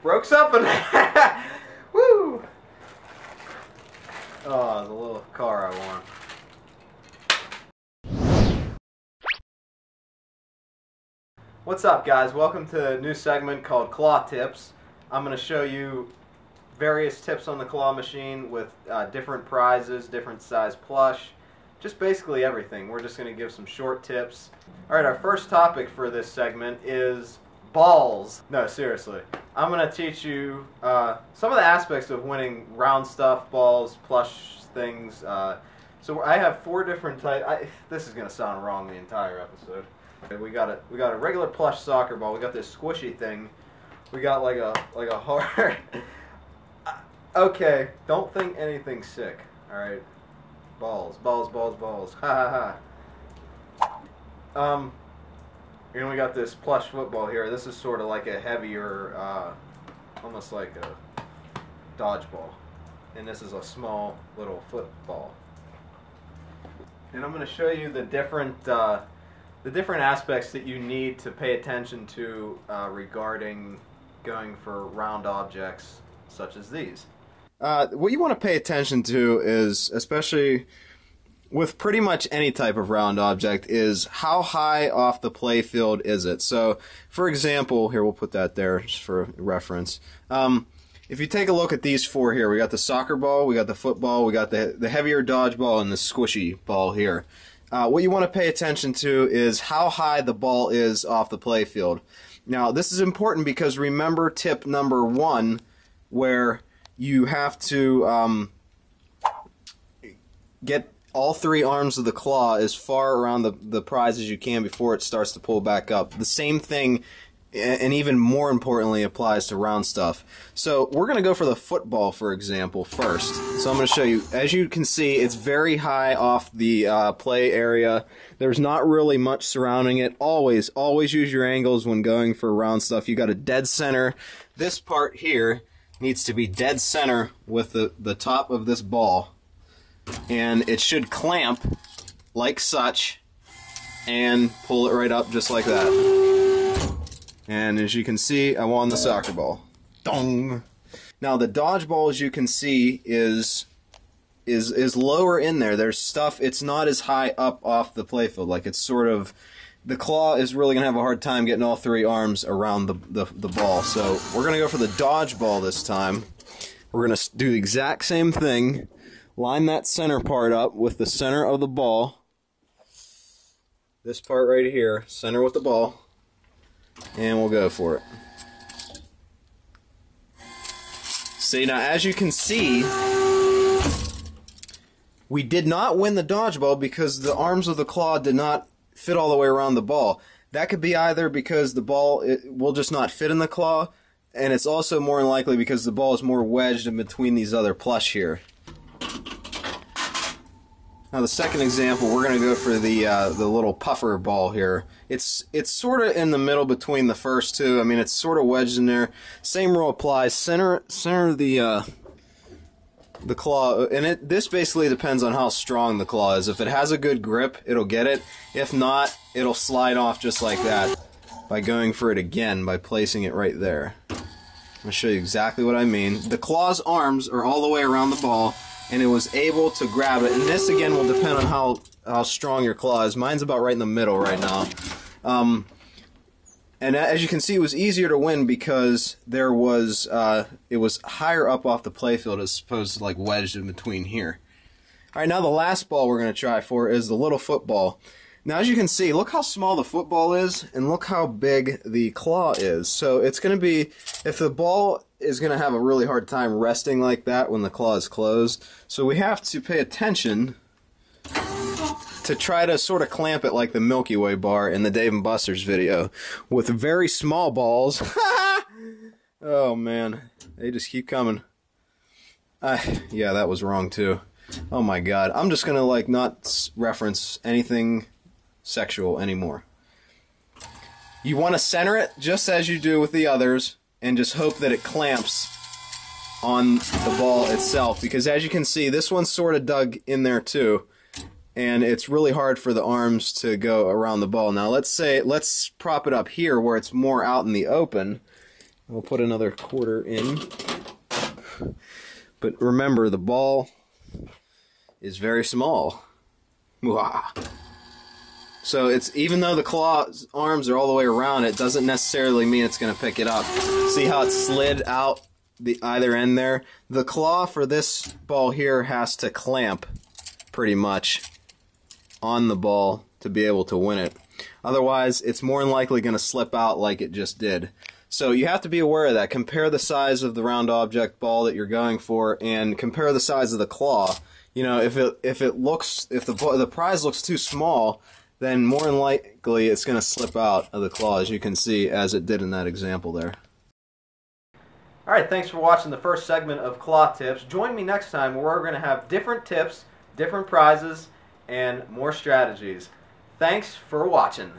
Broke something. Woo! Oh, it's a little car I won. What's up, guys? Welcome to a new segment called Claw Tips. I'm going to show you various tips on the claw machine with different prizes, different size plush, just basically everything. We're just going to give some short tips. Alright, our first topic for this segment is balls. No, seriously. I'm going to teach you some of the aspects of winning round stuff, balls, plush things. So I have 4 different types. This is going to sound wrong the entire episode. We got a regular plush soccer ball. We got this squishy thing. We got like a hard. Okay, don't think anything sick. All right, balls. Ha ha ha. And we got this plush football here. This is sort of like a heavier, almost like a dodgeball, and this is a small little football. And I'm going to show you the different aspects that you need to pay attention to regarding going for round objects such as these. What you want to pay attention to is, especially with pretty much any type of round object, is how high off the play field is it. So, for example, here we'll put that there just for reference. If you take a look at these 4 here, we got the soccer ball, we got the football, we got the heavier dodgeball, and the squishy ball here. What you want to pay attention to is how high the ball is off the play field. Now, this is important because remember tip number 1, where you have to get all 3 arms of the claw as far around the prize as you can before it starts to pull back up. The same thing, and even more importantly, applies to round stuff. So we're going to go for the football, for example, first. So I'm going to show you. As you can see, it's very high off the play area. There's not really much surrounding it. Always use your angles when going for round stuff. You got a dead center. This part here needs to be dead center with the top of this ball. And it should clamp like such and pull it right up just like that. And as you can see, I won the soccer ball. Dong! Now the dodgeball, as you can see, is lower in there. There's stuff, it's not as high up off the playfield. Like, it's sort of, the claw is really going to have a hard time getting all 3 arms around the ball. So we're going to go for the dodgeball this time. We're going to do the exact same thing. Line that center part up with the center of the ball. This part right here, center with the ball. And we'll go for it. See, now as you can see, we did not win the dodgeball because the arms of the claw did not fit all the way around the ball. That could be either because the ball will just not fit in the claw, and it's also more than likely because the ball is more wedged in between these other plush here. Now the second example, we're going to go for the little puffer ball here. It's sort of in the middle between the first 2. I mean, it's sort of wedged in there. Same rule applies. Center the claw, and this basically depends on how strong the claw is. If it has a good grip, it'll get it. If not, it'll slide off just like that by going for it again, by placing it right there. I'm going to show you exactly what I mean. The claw's arms are all the way around the ball, and it was able to grab it. And this, again, will depend on how strong your claw is. Mine's about right in the middle right now. And as you can see, it was easier to win because there was it was higher up off the playfield as opposed to like wedged in between here. All right, now the last ball we're going to try for is the little football. Now, as you can see, look how small the football is, and look how big the claw is. So it's going to be, if the ball is going to have a really hard time resting like that when the claw is closed, so we have to pay attention to try to sort of clamp it like the Milky Way bar in the Dave & Buster's video with very small balls. Oh man, they just keep coming. Yeah, that was wrong too. Oh my god, I'm just going to like not reference anything sexual anymore. You want to center it just as you do with the others and just hope that it clamps on the ball itself, because as you can see, this one's sort of dug in there too, and it's really hard for the arms to go around the ball. Now let's prop it up here where it's more out in the open. We'll put another quarter in. But remember, the ball is very small. Mwah. So it's, even though the claw arms are all the way around, it doesn't necessarily mean it's going to pick it up. See how it slid out the either end there? The claw for this ball here has to clamp pretty much on the ball to be able to win it. Otherwise, it's more than likely going to slip out like it just did. So you have to be aware of that. Compare the size of the round object ball that you're going for, and compare the size of the claw. You know, if the prize looks too small, then more than likely it's going to slip out of the claw, as you can see, as it did in that example there. Alright, thanks for watching the first segment of Claw Tips. Join me next time where we're going to have different tips, different prizes, and more strategies. Thanks for watching.